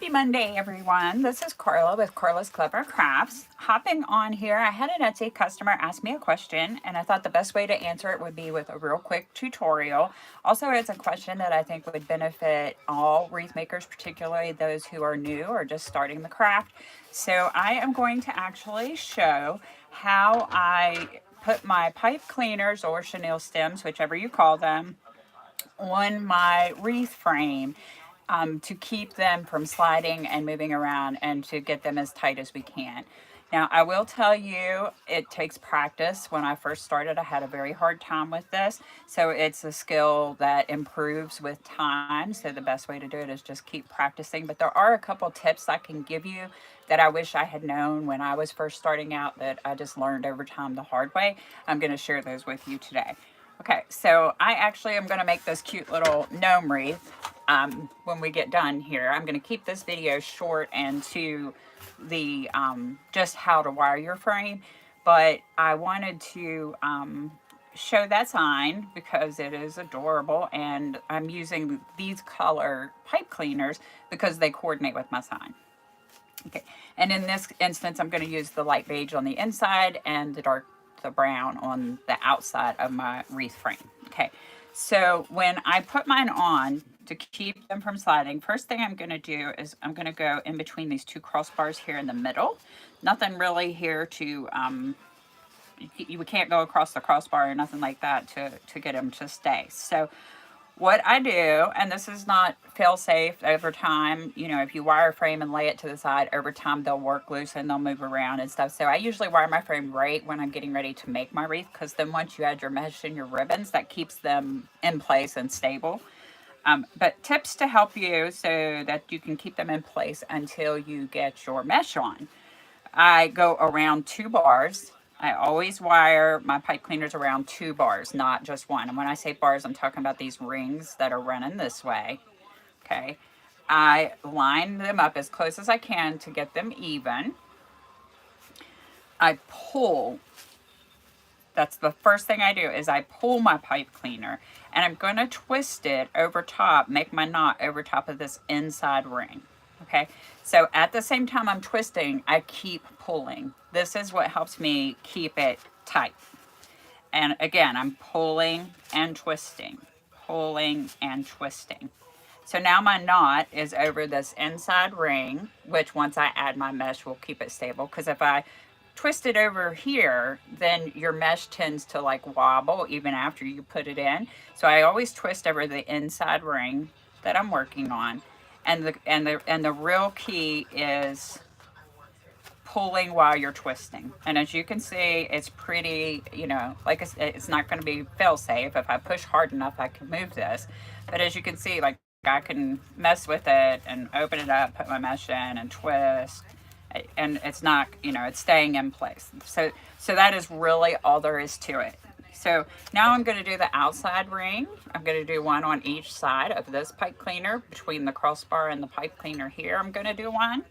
Happy Monday, everyone. This is Karla with Karla's Clever Crafts. Hopping on here, I had an Etsy customer ask me a question, and I thought the best way to answer it would be with a real quick tutorial. Also, it's a question that I think would benefit all wreath makers, particularly those who are new or just starting the craft. So I am going to actually show how I put my pipe cleaners or chenille stems, whichever you call them, on my wreath frame to keep them from sliding and moving around and to get them as tight as we can. Now, I will tell you, it takes practice. When I first started, I had a very hard time with this. So it's a skill that improves with time. So the best way to do it is just keep practicing. But there are a couple tips I can give you that I wish I had known when I was first starting out that I just learned over time the hard way. I'm going to share those with you today. Okay, so I actually am going to make this cute little gnome wreath when we get done here. I'm going to keep this video short and to the just how to wire your frame, but I wanted to show that sign because it is adorable, and I'm using these color pipe cleaners because they coordinate with my sign. Okay, and in this instance, I'm going to use the light beige on the inside and the brown on the outside of my wreath frame. Okay, so when I put mine on to keep them from sliding, first thing I'm going to do is I'm going to go in between these two crossbars here in the middle. Nothing really here to, you can't go across the crossbar or nothing like that to get them to stay. So what I do, and this is not fail-safe over time, you know, if you wire a frame and lay it to the side, over time they'll work loose and they'll move around and stuff. So I usually wire my frame right when I'm getting ready to make my wreath, because then once you add your mesh and your ribbons, that keeps them in place and stable. But tips to help you so that you can keep them in place until you get your mesh on. I go around 2 bars. I always wire my pipe cleaners around 2 bars, not just one. And when I say bars, I'm talking about these rings that are running this way. Okay. I line them up as close as I can to get them even. I pull. That's the first thing I do is I pull my pipe cleaner, and I'm going to twist it over top, make my knot over top of this inside ring. Okay, so at the same time I'm twisting, I keep pulling. This is what helps me keep it tight. And again, I'm pulling and twisting, pulling and twisting. So now my knot is over this inside ring, which once I add my mesh will keep it stable, because if I twist it over here, then your mesh tends to like wobble even after you put it in. So I always twist over the inside ring that I'm working on. And the real key is pulling while you're twisting. And as you can see, it's pretty, you know, like it's not going to be fail safe. If I push hard enough, I can move this. But as you can see, like I can mess with it and open it up, put my mesh in and twist. And it's not, you know, it's staying in place. So that is really all there is to it. So now I'm going to do the outside ring. I'm going to do one on each side of this pipe cleaner, between the crossbar and the pipe cleaner here. I'm going to do one.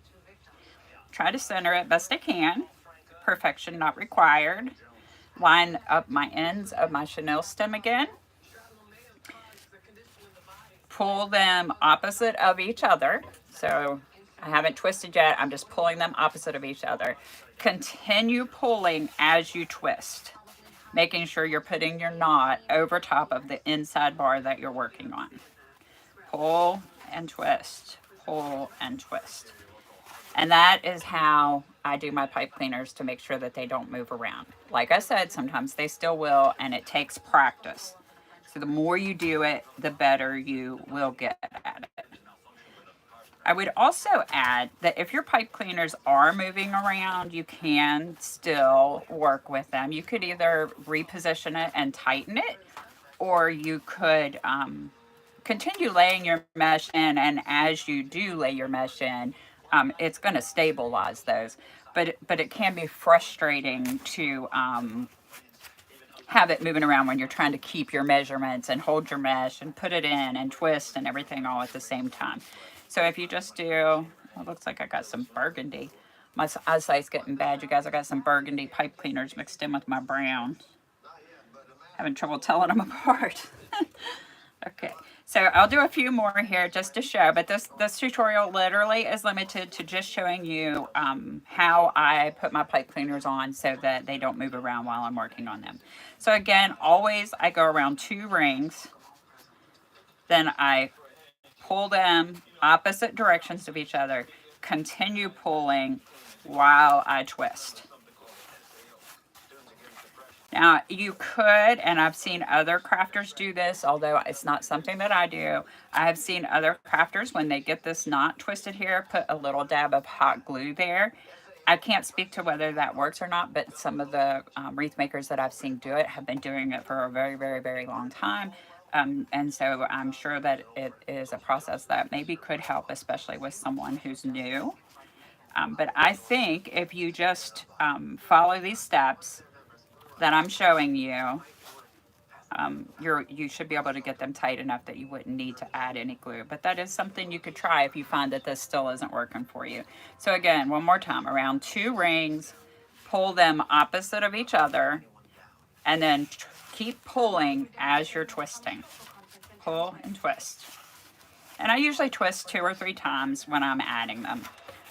Try to center it best I can. Perfection not required. Line up my ends of my chenille stem again. Pull them opposite of each other. So I haven't twisted yet. I'm just pulling them opposite of each other. Continue pulling as you twist, making sure you're putting your knot over top of the inside bar that you're working on. Pull and twist, pull and twist. And that is how I do my pipe cleaners to make sure that they don't move around. Like I said, sometimes they still will, and it takes practice. So the more you do it, the better you will get at it. I would also add that if your pipe cleaners are moving around, you can still work with them. You could either reposition it and tighten it, or you could continue laying your mesh in, and as you do lay your mesh in, it's going to stabilize those. But it can be frustrating to have it moving around when you're trying to keep your measurements and hold your mesh and put it in and twist and everything all at the same time. So if you just do, it looks like I got some burgundy. My eyesight's getting bad, you guys. I got some burgundy pipe cleaners mixed in with my brown. Having trouble telling them apart. Okay, So I'll do a few more here just to show, but this tutorial literally is limited to just showing you how I put my pipe cleaners on so that they don't move around while I'm working on them. So again, always I go around 2 rings, then I pull them opposite directions of each other, continue pulling while I twist. Now, you could, and I've seen other crafters do this, although it's not something that I do. I have seen other crafters, when they get this knot twisted here, put a little dab of hot glue there. I can't speak to whether that works or not, but some of the wreath makers that I've seen do it have been doing it for a very, very, very long time. And so I'm sure that it is a process that maybe could help, especially with someone who's new. But I think if you just follow these steps that I'm showing you, you should be able to get them tight enough that you wouldn't need to add any glue. But that is something you could try if you find that this still isn't working for you. So again, one more time, around 2 rings, pull them opposite of each other, and then keep pulling as you're twisting. Pull and twist. And I usually twist 2 or 3 times when I'm adding them.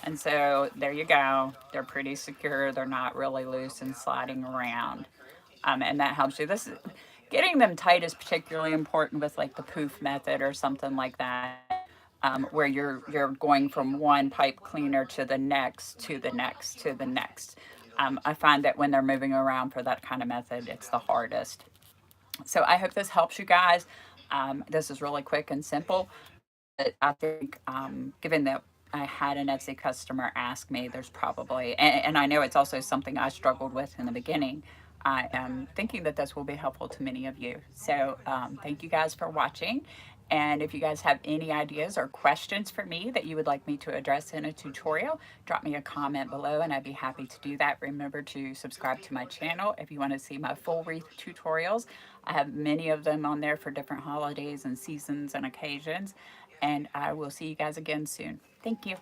And so there you go. They're pretty secure. They're not really loose and sliding around. And that helps you. Getting them tight is particularly important with like the poof method or something like that, where you're going from one pipe cleaner to the next, to the next, to the next. I find that when they're moving around for that kind of method, it's the hardest. So I hope this helps you guys. This is really quick and simple. But I think, given that I had an Etsy customer ask me, there's probably, and I know it's also something I struggled with in the beginning. I am thinking that this will be helpful to many of you. So thank you guys for watching. And if you guys have any ideas or questions for me that you would like me to address in a tutorial, drop me a comment below and I'd be happy to do that. Remember to subscribe to my channel if you want to see my full wreath tutorials. I have many of them on there for different holidays and seasons and occasions. And I will see you guys again soon. Thank you.